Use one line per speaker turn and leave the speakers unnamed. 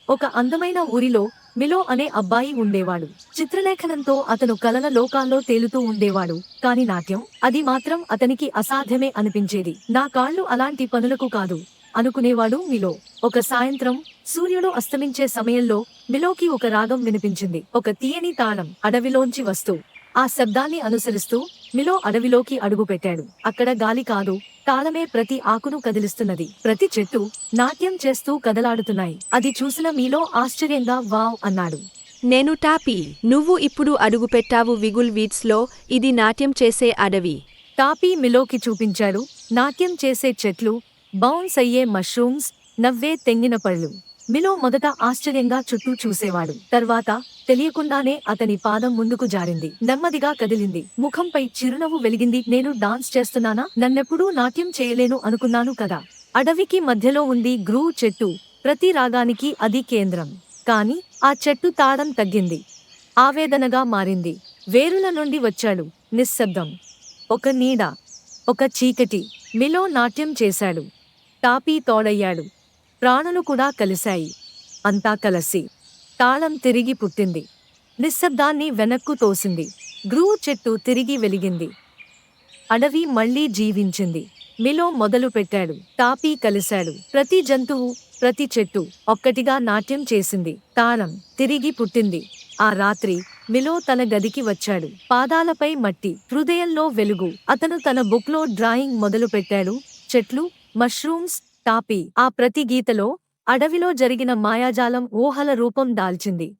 ఒక అందమైన ఊరిలో మిలో అనే అబ్బాయి ఉండేవాడు. చిత్రలేఖనంతో అతను కలల లోకాల్లో తేలుతూ ఉండేవాడు. కాని నాట్యం, అది మాత్రం అతనికి అసాధ్యమే అనిపించేది. నా కాళ్ళు అలాంటి పనులకు కాదు అనుకునేవాడు మిలో. ఒక సాయంత్రం సూర్యుడు అస్తమించే సమయంలో మిలోకి ఒక రాగం వినిపించింది. ఒక తీయని తాళం అడవిలోంచి వస్తూ ఆ శబ్దాన్ని అనుసరిస్తూ మిలో అడవిలోకి అడుగుపెట్టాడు. అక్కడ గాలి కాదు, తాళమే ప్రతి ఆకును కదిలిస్తున్నది. ప్రతి చెట్టు నాట్యం చేస్తూ కదలాడుతున్నాయి. అది చూసిన మీలో ఆశ్చర్యంగా వావ్ అన్నాడు.
నేను టాపీ. నువ్వు ఇప్పుడు అడుగుపెట్టావు విగుల్ వీడ్స్ లో. ఇది నాట్యం చేసే అడవి.
టాపీ మిలోకి చూపించాడు. నాట్యం చేసే చెట్లు, బౌన్స్ అయ్యే మష్రూమ్స్, నవ్వే తెంగిన పళ్ళు. మిలో మొదట ఆశ్చర్యంగా చుట్టూ చూసేవాడు. తర్వాత తెలియకుండానే అతని పాదం ముందుకు జారింది. నెమ్మదిగా కదిలింది. ముఖంపై చిరునవ్వు వెలిగింది. నేను డాన్స్ చేస్తున్నానా? నన్నెప్పుడూ నాట్యం చేయలేను అనుకున్నాను కదా. అడవికి మధ్యలో ఉంది గ్రూ చెట్టు. ప్రతి రాగానికి అది కేంద్రం. కాని ఆ చెట్టు తాళం తగ్గింది. ఆవేదనగా మారింది. వేరుల నుండి వచ్చాడు నిశ్శబ్దం. ఒక నీడ, ఒక చీకటి. మిలో నాట్యం చేశాడు. టాపీ తోడయ్యాడు. ప్రాణులు కూడా కలిశాయి. అంతా కలసి తాళం తిరిగి పుట్టింది. నిశ్శబ్దాన్ని వెనక్కు తోసింది. గ్రూ చెట్టు తిరిగి వెలిగింది. అడవి మళ్లీ జీవించింది. మిలో మొదలు పెట్టాడు. టాపీ కలిశాడు. ప్రతి జంతువు, ప్రతి చెట్టు ఒక్కటిగా నాట్యం చేసింది. తాళం తిరిగి పుట్టింది. ఆ రాత్రి మిలో తన గదికి వచ్చాడు. పాదాలపై మట్టి, హృదయంలో వెలుగు. అతను తన బుక్లో డ్రాయింగ్ మొదలు పెట్టాడు. చెట్లు, మష్రూమ్స్, టాపీ. ఆ ప్రతి గీతలో అడవిలో జరిగిన మాయాజాలం ఊహల రూపం దాల్చింది.